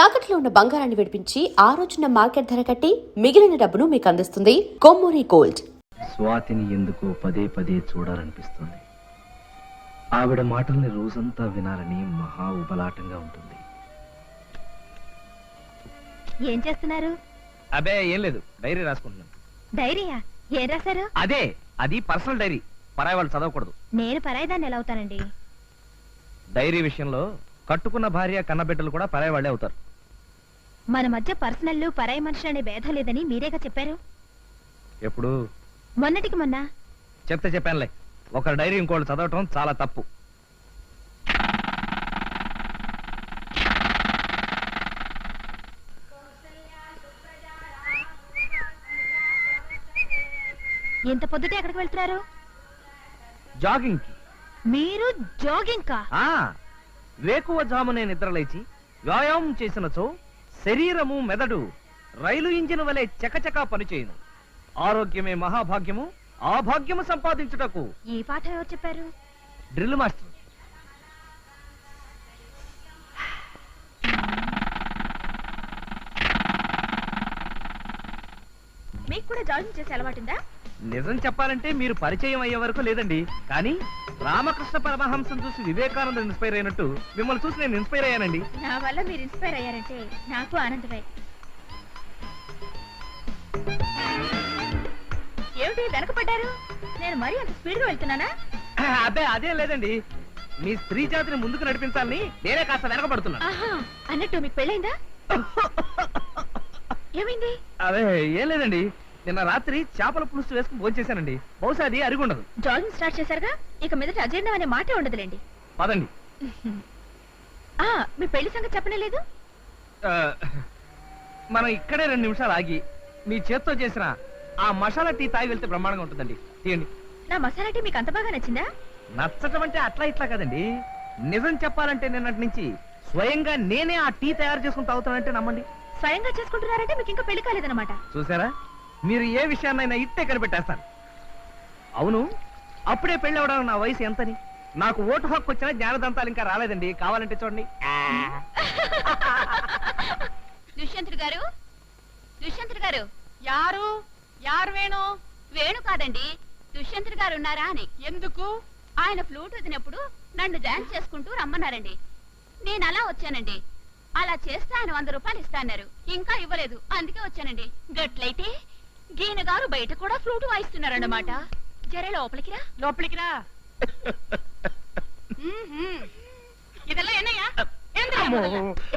తాకట్లో ఉన్న బంగారాన్ని విడిపించి ఆ రోజున మార్కెట్ ధర కట్టి మిగిలిన డబ్బును మీకు అందిస్తుంది కొమ్మూరి గోల్డ్. స్వాతిని ఎందుకో పదే పదే చూడాలనిపిస్తుంది. ఆవిడ మాటల్ని రోజంతా వినాలని మహా ఉబలాటంగా ఉంటుంది. ఏం చేస్తున్నారు? అబే ఏం లేదు, డైరీ రాసుకుంటున్నాను. డైరీయా? ఏం రాశారు? అదే, అది పర్సనల్ డైరీ, పరాయి వాళ్ళు చదవకూడదు. నేను పరాయిదాన్ని ఎలా అవుతానండి? డైరీ విషయంలో కట్టుకున్న భార్య కన్నబిడ్డలు కూడా పరాయి వాళ్ళే అవుతారు. మన మధ్య పర్సనల్ పరాయి మనుషులు అనే భేదం లేదని మీరేగా చెప్పారు. ఎప్పుడు? మొన్నటికి మొన్న. చెప్తే చెప్పానులే, ఒకరి డైరీ ఇంకోళ్ళు చదవటం చాలా తప్పు. ఇంత పొద్దుటే ఎక్కడికి వెళ్తున్నారు? జాగింగ్ కి. మీరు జాగింగ్ కా? వేకువ జామునే నిద్రలేచి వ్యాయామం చేసినచో శరీరము మెదడు రైలు ఇంజిన్ వలె చకచకా పనిచేయును. ఆరోగ్యమే మహాభాగ్యము, ఆ భాగ్యము సంపాదించుటకు. ఈ పాఠం ఎవరు చెప్పారు? Drill master. మీకు కూడా జాగింగ్ చేసే అలవాటుందా? నిజం చెప్పాలంటే మీరు పరిచయం అయ్యే వరకు లేదండి, కానీ రామకృష్ణ పరమహంసం చూసి వివేకానంద ఇన్స్పైర్ అయినట్టు మిమ్మల్ని చూసి నేను ఇన్స్పైర్ అయ్యానండి. నా వల్ల మీరు ఇన్స్పైర్ అయ్యారంటే నాకు ఆనందమే. ఏమిటి వెనకపడ్డారు? నేను మరీ అంత స్పీడ్ గా వెళ్తున్నానా? అదే అదే లేదండి, మీ స్త్రీ జాతిని ముందుకు నడిపించాలని నేనే కాస్త వెనకబడుతున్నాను. అన్నట్టు మీకు పెళ్ళైందా? ఏమైంది? అదే ఏం లేదండి, నిన్న రాత్రి చేపల పులుసు వేసుకుని భోంచేశానండి. బహుశా అది అరిగుండదు. జాగింగ్ స్టార్ట్ చేశారుగా, ఇక మీదట అజీర్ణం అనే మాటే ఉండదులేండి. పదండి. మీ పెళ్లి సంగతి చెప్పనే లేదు. మనం ఇక్కడే 2 నిమిషాలు ఆగి మీ చేత్తో చేసిన ఆ మసాలా టీ తాగి వెళ్తే బ్రహ్మాండంగా ఉంటుందండి. తీయండి. నా మసాలా టీ మీకు అంత బాగా నచ్చిందా? నచ్చటం అంటే అట్లా ఇట్లా కదండి, నిజం చెప్పాలంటే నిన్నటి నుంచి స్వయంగా నేనే ఆ టీ తయారు చేసుకుని తాగుతానంటే నమ్మండి. స్వయంగా చేసుకుంటున్నారంటే మీకు ఇంకా పెళ్లి కాలేదన్నమాట. చూసారా, మీరు ఏ విషయాన్నైనా ఇట్టే కనిపెట్టేస్తాను. అవును, అప్పుడే పెళ్లి అవడానికి నా వయసు ఎంతని? నాకు ఓటు హక్కు వచ్చిన జ్ఞానదంతాలు ఇంకా రాలేదండి, కావాలంటే చూడండి. దుష్యంతుడు గారు, దుష్యంతుడు గారు. యారు యారు? వేణు? వేణు కాదండి, దుష్యంతుడు గారు ఉన్నారా అని. ఎందుకు? ఆయన ఫ్లూట్ వదినప్పుడు నన్ను డాన్స్ చేసుకుంటూ రమ్మన్నారండి. నేను అలా వచ్చానండి. అలా చేస్తే ఆయన 100 రూపాయలు ఇస్తాన్నారు, ఇంకా ఇవ్వలేదు, అందుకే వచ్చానండి. గట్లయితే గీన గారు బయట కూడా ఫ్లూట్ వాయిస్తున్నారన్నమాట. జర లోపలికి రా. లోపలికి రా. ఇదెల్లా ఎన్నయ్యా?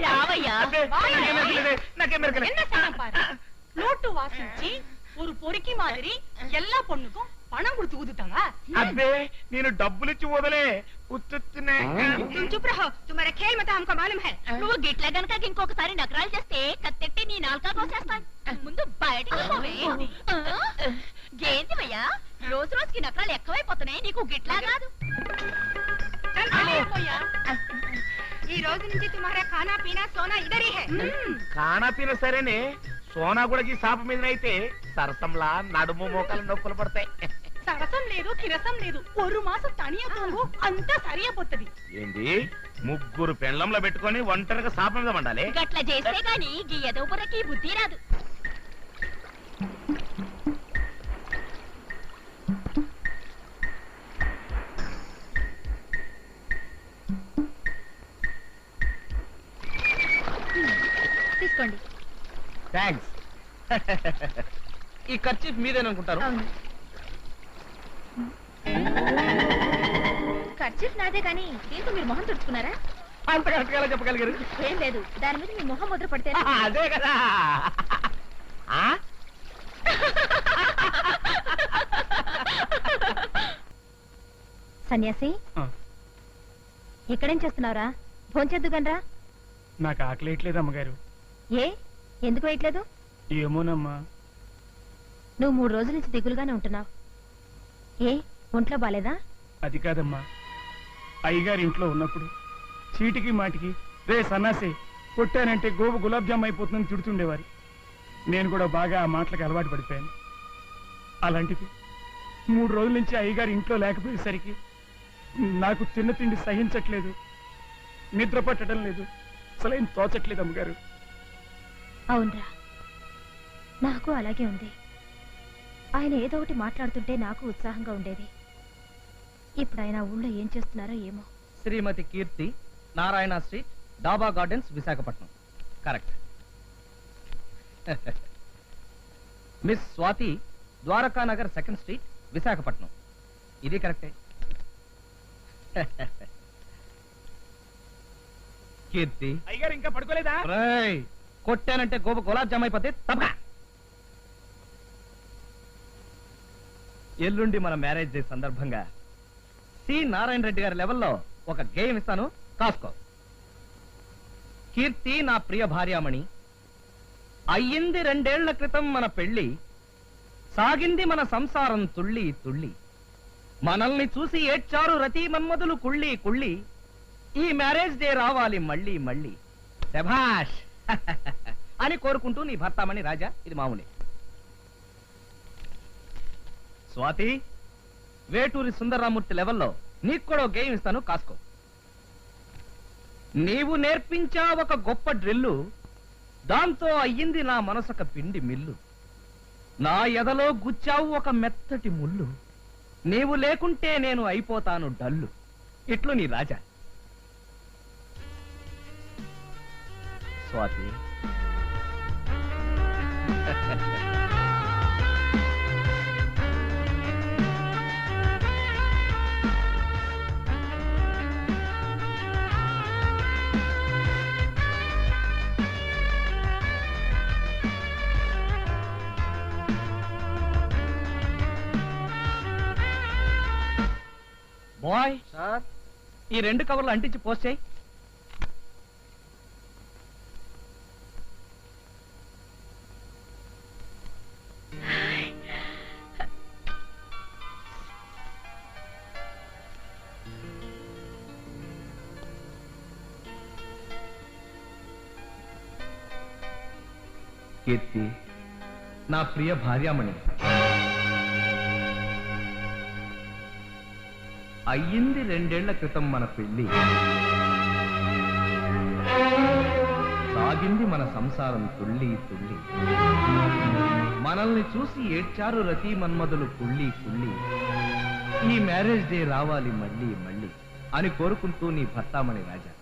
రావయ్యా. நோட்டு வாசிச்சு ஒரு பொறுக்கி மாதிரி எல்லா பொண்ணுக்கும் பணம் கொடுத்து ஊதுட்டாங்க. అబ్బే, నేను డబ్బులిచ్చి వదలే ఉత్తునే. तुम चुप रहो, तुम्हारा खेल मत हमको मालूम है. నువ్వు గిట్ల గనక ఇంకొకసారి నకరాలు చేస్తే కత్తెట్టి నీ నాలుకా కోసేస్తాను. ముందు బయటికి పోవే. ఏంటివయ్యా, రోజు రోజుకి నకరాలు ఎక్కువైపోతున్నాయి, నీకు గిట్లా కాదు. चल चलिए भैया, ఈ రోజు నుంచి तुम्हारा खाना पीना सोना इधर ही है. खाना पीना సరేనే, సోనా కూడా ఈ సాప మీద అయితే సరసంలా నడుము మోకాలు నొప్పులు పడతాయి. సరసం లేదు, కిరసం లేదు, ఒక మాసం తనియా తోంగు, అంతా సరియపోతది. ఏంది, ముగ్గురు పెండ్లంలో పెట్టుకొని ఒంటరిగా సాప మీద వండాలి? గట్ల చేస్తే గాని గీ ఎదవపురకి బుద్ధి రాదు. తీసుకోండి. థ్యాంక్స్. ఈ ఖర్చు మీదేననుకుంటారు. ఖర్చీఫ్ నాదే కానీ దీంతో మీరు మొహం తుడుచుకున్నారా? అంత కరెక్ట్గా చెప్పగలిగారు. ఏం లేదు, దాని మీద మీ మొహం ముద్ర పడితే. అదే కదా. సన్యాసి, ఇక్కడేం చేస్తున్నావురా? భోంచేద్దుగనరా. నాకు ఆకలి వేయట్లేదు అమ్మగారు. ఏ, ఎందుకు వేయట్లేదు? ఏమోనమ్మా. నువ్వు 3 రోజుల నుంచి దిగులుగానే ఉంటున్నావు. ఏ, ఒంట్లో బాలేదా? అది కాదమ్మా, అయ్యగారి ఇంట్లో ఉన్నప్పుడు చీటికి మాటికి రే సన్నాసి కొట్టానంటే గోవు గులాబ్ జామ్ అయిపోతుందని తిడుతుండేవారు. నేను కూడా బాగా ఆ మాటలకు అలవాటు పడిపోయాను. అలాంటిది 3 రోజుల నుంచి అయ్యగారి ఇంట్లో లేకపోయేసరికి నాకు తిన్న తిండి సహించట్లేదు, నిద్ర పట్టడం లేదు, అసలేం తోచట్లేదు అమ్మగారు. అవునరా, నాకు అలాగే ఉంది. ఆయన ఏదో ఒకటి మాట్లాడుతుంటే నాకు ఉత్సాహంగా ఉండేది. ఇప్పుడు ఆయన ఊళ్ళో ఏం చేస్తున్నారో ఏమో. Shrimati Keerthi, Narayana street, Daba Gardens, Visakhapatnam. Correct. Miss Swathi, Dwaraka Nagar, 2nd street, Visakhapatnam. ఇది కరెక్టే. కీర్తి, అయ్యగారు ఇంకా పడుకోలేదా? రేయ్, కొట్టానంటే గోప గులాబ్ జామ్ అయిపోతే తప్ప. ఎల్లుండి మన మ్యారేజ్ డే సందర్భంగా సి నారాయణ రెడ్డి గారి లెవెల్లో ఒక గేమ్ ఇస్తాను, కాసుకో. కీర్తి నా ప్రియ భార్యామణి, అయ్యింది 2 ఏళ్ల క్రితం మన పెళ్లి, సాగింది మన సంసారం తుళ్ళి తుళ్ళి, మనల్ని చూసి ఏడ్చారు రతి మన్మధులు కుళ్ళి కుళ్ళి, ఈ మ్యారేజ్ డే రావాలి మళ్ళీ మళ్ళీ, శభాష్ అని కోరుకుంటూ నీ భర్తామణి రాజా. ఇది మామూలే. స్వాతి, వేటూరి సుందరరామూర్తి లెవెల్లో నీకు కూడా గేమ్ ఇస్తాను, కాసుకో. నీవు నేర్పించా ఒక గొప్ప డ్రిల్లు, దాంతో అయ్యింది నా మనసొక పిండి మిల్లు, నా ఎదలో గుచ్చావు ఒక మెత్తటి ముళ్ళు, నీవు లేకుంటే నేను అయిపోతాను డల్లు. ఇట్లు నీ రాజా. స్వాతి, బాయ్ సార్, ఈ 2 కవర్లు అంటించి పోస్ట్ చేయి. కీర్తి, నా ప్రియ భార్యామణి, అయ్యింది 2 ఏళ్ల క్రితం మన పెళ్లి, సాగింది మన సంసారం తుళ్ళి తుళ్ళి, మనల్ని చూసి ఏడ్చారు రతి మన్మధులు కుళ్ళి కుళ్ళి, ఈ మ్యారేజ్ డే రావాలి మళ్ళీ మళ్ళీ అని కోరుకుంటూ నీ భర్తామణి రాజా.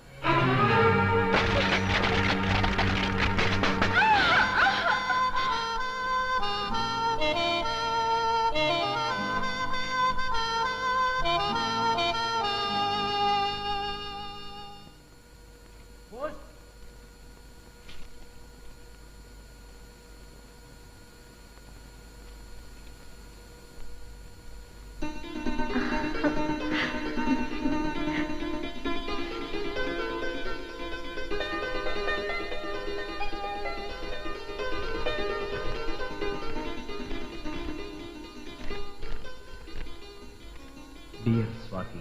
డియర్ స్వాతి,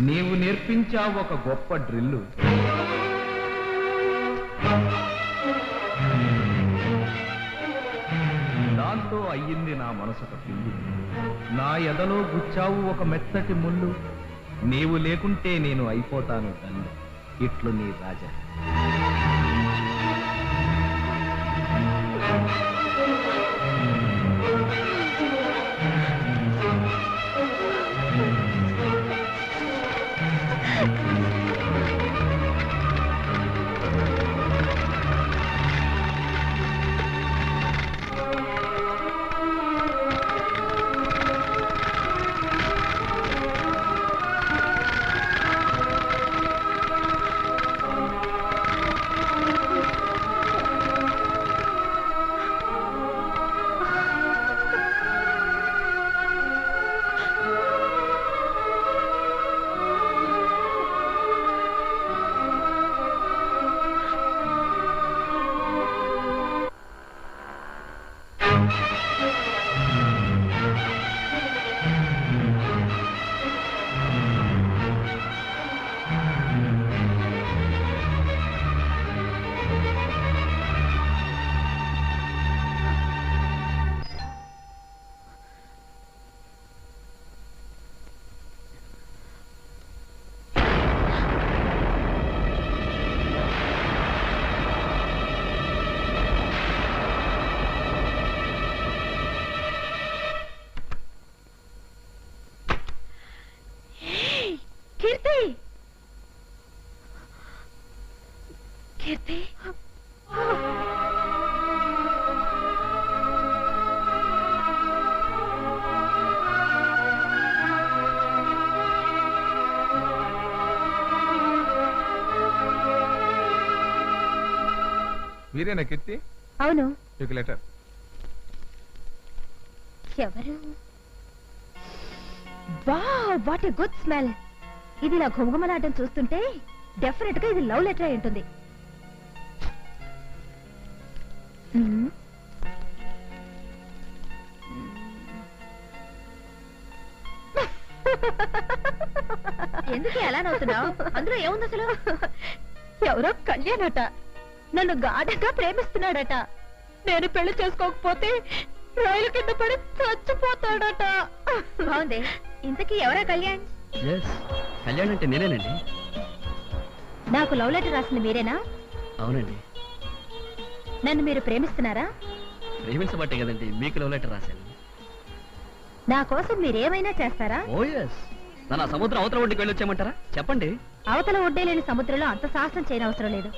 నీవు నేర్పించావు ఒక గొప్ప డ్రిల్లు, దాంతో అయ్యింది నా మనసొక పిల్లి, నా ఎదలో గుచ్చావు ఒక మెత్తటి ముళ్ళు, నీవు లేకుంటే నేను అయిపోతాను తల్లి. ఇట్లు నీ రాజా. కీర్తి మీరేనా కీర్తి? అవును. మీకు లెటర్. ఎవరు? Wow, what a good smell. ఇది నా ఘుమఘుమలాటం చూస్తుంటే డెఫినెట్ గా ఇది లవ్ లెటర్ అయి ఉంటుంది. మ్మ్. ఎందుకు ఎలా నవ్వుతున్నావు? అందులో ఏముంది అసలు? ఎవరో కళ్యాణట నన్ను గాఢంగా ప్రేమిస్తున్నాడట. నేను పెళ్లి చేసుకోకపోతే రైలు కింద పడి చచ్చిపోతాడట. బాగుంది. ఇంతకీ ఎవరా కళ్యాణ్? కళ్యాణ్ అంటే నేనేనండి. నాకు లవ్ లెటర్ రాసింది మీరేనా? అవునండి. నన్ను మీరు ప్రేమిస్తున్నారా? ప్రేమించబట్టే కదండి మీకు లవ్ లెటర్ రాశాను. నా కోసం మీరేమైనా చేస్తారా? ఓ ఎస్. నన్ను సముద్రం అవతల ఒడ్డుకి వెళ్ళొచ్చామంటారా? చెప్పండి. అవతల ఒడ్డే లేని సముద్రంలో అంత సాహసం చేయనవసరం లేదు.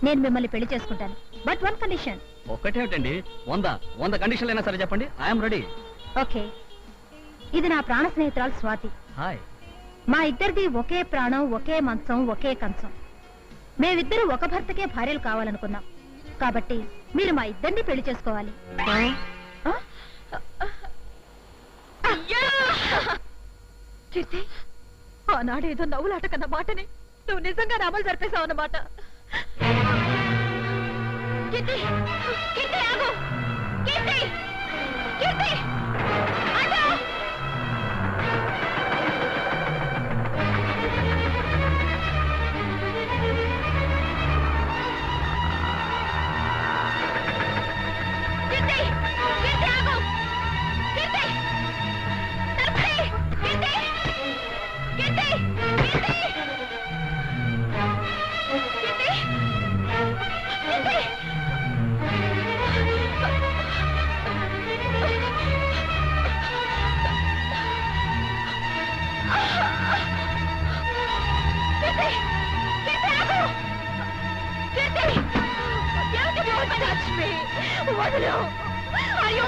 నేను మిమ్మల్ని పెళ్లి చేసుకుంటాను. But one condition. ఒక్కటేమిటండి? 100 కండిషన్లు అయినా సరే చెప్పండి. I'm ready. ఓకే. ఇది నా ప్రాణ స్నేహితురాలు స్వాతి. హాయ్. మా ఇద్దరిది ఒకే ప్రాణం, ఒకే మంచం, ఒకే కంచం. మేమిద్దరు ఒక భర్తకే భార్యలు కావాలనుకున్నాం. కాబట్టి మీరు మా ఇద్దరిని పెళ్లి చేసుకోవాలి. కీర్తి, ఆనాడేదో నవ్వులాట కన్న మాటని నువ్వు నిజంగా అమలు జరిపేశావు అన్నమాట. కీర్తి, కీర్తి ఆగు. కీర్తి, కీర్తి ఆగు. కీర్తి, కీర్తి ఆగు. కీర్తి, తప్పి. కీర్తి, కీర్తి, కీర్తి, కీర్తి, కీర్తి. వదలు. అయ్యో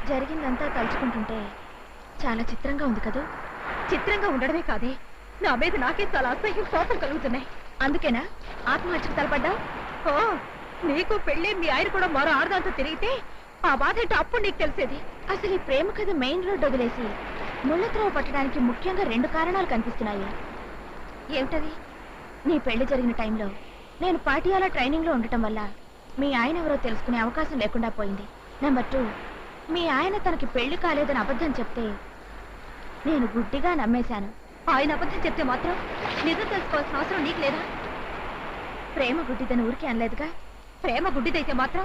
జరిగిందంతా తలుచుకుంటుంటే చాలా చిత్రంగా ఉంది కదా. చిత్రంగా ఉండడమే కాదే, నా మీద నాకే చాలా అసహ్యం, కోపం కలుగుతున్నాయి. అందుకేనా ఆత్మహత్యకు తలపడ్డావు? ఓ, నీకు పెళ్లి, మీ ఆయన కూడా మరో ఆరుదాంతో తిరిగితే ఆ బాధ ఏంటో అప్పుడు నీకు తెలిసేది. అసలు ఈ ప్రేమ కథ మెయిన్ రోడ్ వదిలేసి ముళ్ళత్రోవ పట్టడానికి ముఖ్యంగా 2 కారణాలు కనిపిస్తున్నాయి. ఏమిటది? నీ పెళ్లి జరిగిన టైంలో నేను పాటియాలా ట్రైనింగ్ లో ఉండటం వల్ల మీ ఆయన ఎవరో తెలుసుకునే అవకాశం లేకుండా పోయింది. నెంబర్ 2, మీ ఆయన తనకి పెళ్లి కాలేదని అబద్ధం చెప్తే నేను గుడ్డిగా నమ్మేశాను. ఆయన అబద్ధం చెప్తే మాత్రం నిజం తెలుసుకోవాల్సిన అవసరం నీకు లేదా? ప్రేమ గుడ్డిదని ఊరికే అనలేదుగా. ప్రేమ గుడ్డిదైతే మాత్రం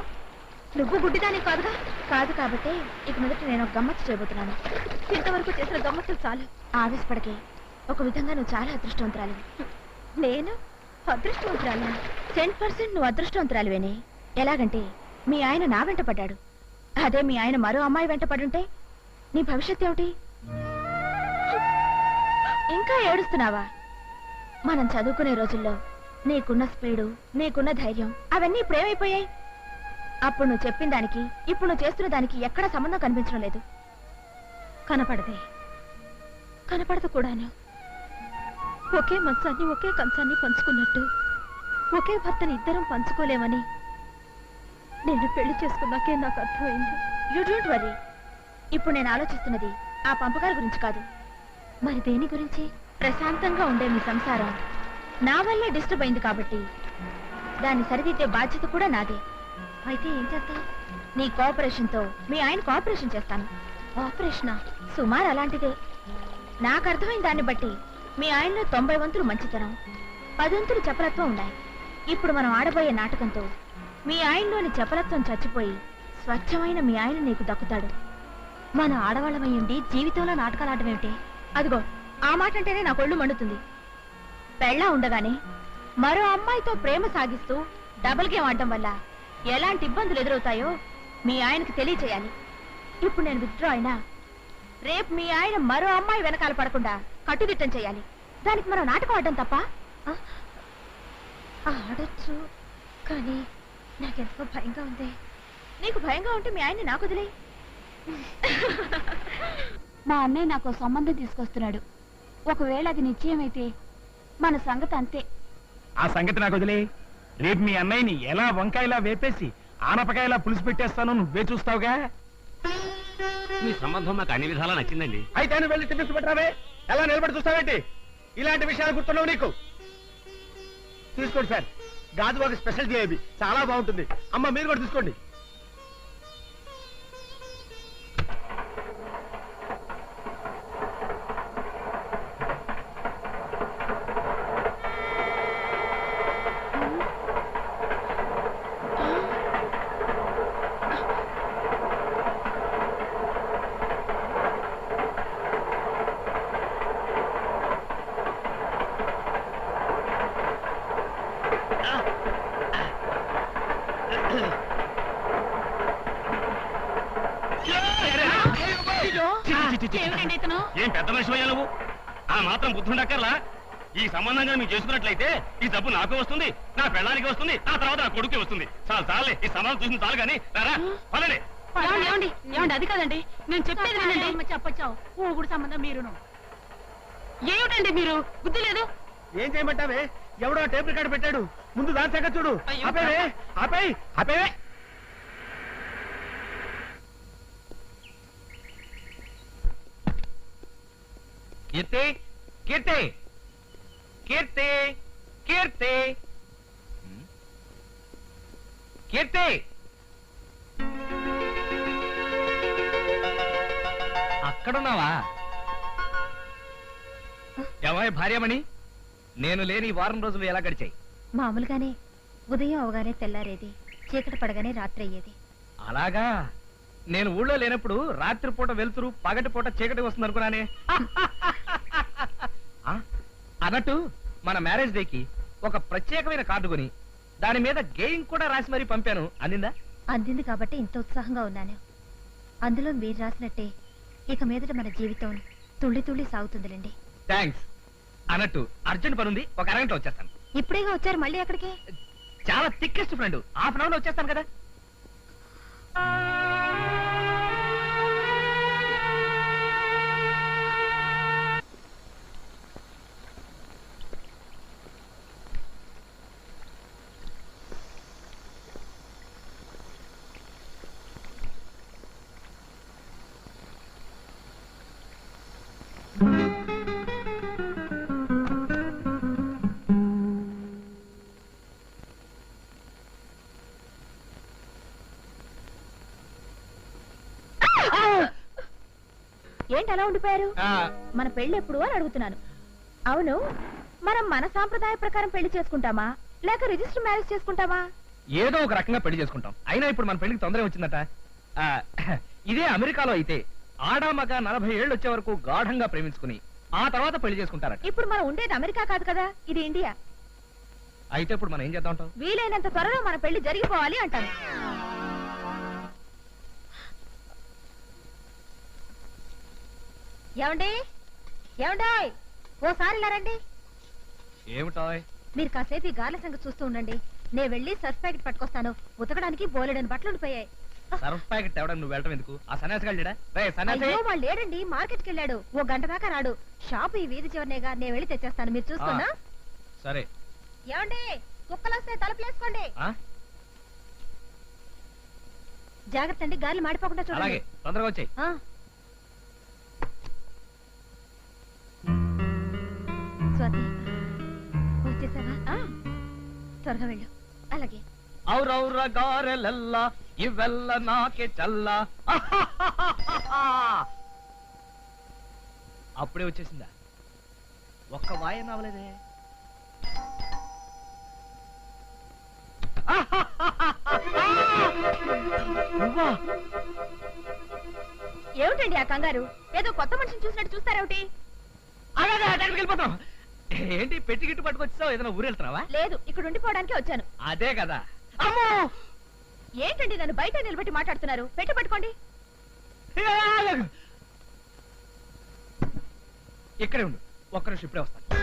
నువ్వు గుడ్డిదాని కాదుగా. కాదు కాబట్టి ఇక మీదట నేను ఒక గమ్మత్తు చేయబోతున్నాను. ఇంతవరకు చేసిన గమ్మత్తులు చాలు. ఆవేశపడకే. ఒక విధంగా నువ్వు చాలా అదృష్టవంతురాలివి. నేను అదృష్టవంతురాలినా? 10% నువ్వు అదృష్టవంతురాలివేనే. ఎలాగంటే మీ ఆయన నా వెంట పడ్డాడు. అదే మీ ఆయన మరో అమ్మాయి వెంట పడుంటే నీ భవిష్యత్తు ఏమిటి? ఇంకా ఏడుస్తున్నావా? మనం చదువుకునే రోజుల్లో నీకున్న స్పీడు, నీకున్న ధైర్యం అవన్నీ ఇప్పుడేమైపోయాయి? అప్పుడు నువ్వు చెప్పిన దానికి ఇప్పుడు నువ్వు చేస్తున్న దానికి ఎక్కడ సంబంధం కనిపించడం లేదు. కనపడదే, కనపడదు కూడాను. ఒకే మంచాన్ని, ఒకే కంచాన్ని పంచుకున్నట్టు ఒకే భర్తని ఇద్దరం పంచుకోలేమని నేను పెళ్లి చేసుకున్నాకే నాకు అర్థమైంది. You don't worry. ఇప్పుడు నేను ఆలోచిస్తున్నది ఆ పంపకాల గురించి కాదు. మరి దేని గురించి? ప్రశాంతంగా ఉండే మీ సంసారం నా వల్లే డిస్టర్బ్ అయింది కాబట్టి దాన్ని సరిదిద్దే బాధ్యత కూడా నాదే. అయితే ఏం చేస్తావు? నీ కోఆపరేషన్ తో మీ ఆయన కోఆపరేషన్ చేస్తాను. ఆపరేషనా? సుమారు అలాంటిదే. నాకు అర్థమైన దాన్ని బట్టి మీ ఆయనలో 90 వంతులు మంచితనం, 10 వంతులు చపలత్వం ఉన్నాయి. ఇప్పుడు మనం ఆడబోయే నాటకంతో మీ ఆయనలోని చపలత్వం చచ్చిపోయి స్వచ్ఛమైన మీ ఆయన నీకు దక్కుతాడు. మన ఆడవాళ్ళమయ్యుండి జీవితంలో నాటకాలు ఆడడం ఏమిటి? అదిగో ఆ మాట అంటేనే నాకు ఒళ్ళు మండుతుంది. పెళ్ళా ఉండగానే మరో అమ్మాయితో ప్రేమ సాగిస్తూ డబుల్ గేమ్ ఆడటం వల్ల ఎలాంటి ఇబ్బందులు ఎదురవుతాయో మీ ఆయనకు తెలియచేయాలి. ఇప్పుడు నేను విత్డ్రా అయినా రేపు మీ ఆయన మరో అమ్మాయి వెనకాల పడకుండా కట్టుదిట్టం చేయాలి. దానికి మనం నాటకం ఆడడం తప్ప? ఆడొచ్చు, కానీ నాకెంతో భయంగా ఉంది. నీకు భయంగా ఉంటే మీ ఆయన్ని నాకు వదిలే. మా అన్నయ్య నాకు సంబంధం తీసుకొస్తున్నాడు. ఒకవేళ అది నిశ్చయమైతే మన సంగతి అంతే. ఆ సంగతి నాకు వదిలే. రేపు మీ అన్నయ్యని ఎలా వంకాయలా వేపేసి ఆనపకాయలా పులుసు పెట్టేస్తాను, నువ్వే చూస్తావుగా. మీ సంబంధం నాకు అన్ని విధాలా నచ్చిందండి. అయితే నువ్వు వెళ్ళి టిఫిన్స్ పెట్టరావే. ఎలా నిలబడి చూస్తావేంటి? ఇలాంటి విషయాలు గుర్తున్నావు నీకు? తీసుకోండి సార్, గాజువాక స్పెషల్ జిలేబీ చాలా బాగుంటుంది. అమ్మ మీరు కూడా తీసుకోండి. ఏం పెద్ద మనిషి అయ్యా నువ్వు? ఆ మాత్రం బుద్ధుండక్కర్లా? ఈ సంబంధంగా మీరు చేసుకున్నట్లయితే ఈ డబ్బు నాకు వస్తుంది, నా పెళ్ళానికి వస్తుంది, ఆ తర్వాత నా కొడుకే వస్తుంది. చాలు చాలే, ఈ సంబంధం చూసింది చాలు కానీ రారా పదండి. ఏమండి అది కాదండి, నేను చెప్పేది వినండి. చెప్పచ్చావు ఊగుడు సంబంధం మీరును. ఏమిటండి మీరు బుద్ధి లేదు? ఏం చేయమంటావే? ఎవడో టేప్ రికార్డు పెట్టాడు, ముందు దాని సంగతి చూడు. అయ్యో. ఆపేవే, ఆపేయ్, ఆపేవే. కీర్తి, కీర్తి, కీర్తి, కీర్తి, కీర్తి. అక్కడున్నావా? ఎవరి భార్యమణి? నేను లేని ఈ వారం రోజులు ఎలా గడిచాయి? మామూలుగానే ఉదయం అవగానే తెల్లారేది, చీకటి పడగానే రాత్రి అయ్యేది. అలాగా? నేను ఊళ్ళో లేనప్పుడు రాత్రిపూట వెలుతురు, పగటిపూట చీకటి వస్తుంది అనుకున్నానే. ఆ, అన్నట్టు మన మ్యారేజ్ డేకి ఒక ప్రత్యేకమైన కార్డు కొని దాని మీద గేయింగ్ కూడా రాసి మరీ పంపాను. అందిందా? అందింది కాబట్టి ఇంత ఉత్సాహంగా ఉన్నాను. అందులో మీరు రాసినట్టే ఇక మీదట మన జీవితం తుళ్ళి తుళ్ళి సాగుతుందిలేండి. థ్యాంక్స్. అన్నట్టు అర్జెంట్ పని ఉంది, ఒక అరగంట వచ్చేస్తాను. ఇప్పుడేగా వచ్చారు, మళ్ళీ ఎక్కడికి? చాలా thickest friend, half an hour వచ్చేస్తాను కదా. ఏంటి అలా ఉండిపోయారు? మన పెళ్లి ఎప్పుడు అని అడుగుతున్నాను. అవును, మనం మన సాంప్రదాయ ప్రకారం పెళ్లి చేసుకుంటామా లేక రిజిస్టర్ మ్యారేజ్ చేసుకుంటామా? ఏదో ఒక రకంగా పెళ్లి చేసుకుంటాం. అయినా ఇప్పుడు మన పెళ్లికి తొందర వచ్చిందట. ఆ, ఇదే అమెరికాలో అయితే ఆడామగ 40 ఏళ్ళు వచ్చే వరకు గాఢంగా ప్రేమించుకుని ఆ తర్వాత పెళ్లి చేసుకుంటారట. ఇప్పుడు మనం ఉండేది అమెరికా కాదు కదా, ఇది ఇండియా. అయితే ఇప్పుడు మనం ఏం చేద్దాం అంటావ్? వీలైనంత త్వరలో మన పెళ్లి జరిగిపోవాలి అంటాను. ఏమండి, ఏమండాయ్, ఓసారి ఇలా రండి. ఏమిటో? మీరు కాసేపు ఈ గార్ల సంగతి చూస్తూ ఉండండి. నేను వెళ్ళి సర్ఫ్ ప్యాకెట్ పట్టుకొస్తాను. ఉతకడానికి బోలెడని బట్టలు ఉండిపోయాయి. సర్ఫ్ ప్యాకెట్ తేవడం నువ్వు వెళ్ళటం ఎందుకు? ఆ సన్యాసి గాళ్ళేడా? రే సన్యాసి! అయ్యో, వాళ్ళు లేడండి, మార్కెట్కి వెళ్ళాడు. ఓ గంట దాకా రాడు. షాపు ఈ వీధి చివరినేగా, నేను వెళ్ళి తెచ్చేస్తాను, మీరు చూస్తున్నా. సరే. ఏమండి, కుక్కలు వస్తే తలుపులేసుకోండి. ఆ? జాగ్రత్త అండి, గాలి మాడిపోకుండా చూడండి. అలాగే, తొందరగా వచ్చాయి. ఆ. స్వాతి, వచ్చేసావా? త్వరగా వెళ్ళు. అలాగే. ఔరౌర గారెలెల్ల ఇవెల్ల నాకే చల్ల అప్పుడే వచ్చేసిందా? ఒక్క వాయన అవ్వలేదే. నువ్వా? ఏమిటండి ఆ కంగారు? ఏదో కొత్త మనిషిని చూసినట్టు చూస్తారేమిటి? ఆగాగా, అక్కడికి వెళ్ళిపోతాం. ఏంటి పెట్టి గిట్టు పట్టుకొచ్చావు? ఏదైనా ఊరు వెళ్తున్నావా? లేదు, ఇక్కడ ఉండిపోవడానికి వచ్చాను. అదే కదా. అమ్మో, ఏంటండి నన్ను బయట నిలబెట్టి మాట్లాడుతున్నారు? పెట్టి పట్టుకోండి. ఇక్కడే ఉండు, ఒక్క నిమిషం ఇప్పుడే వస్తాను.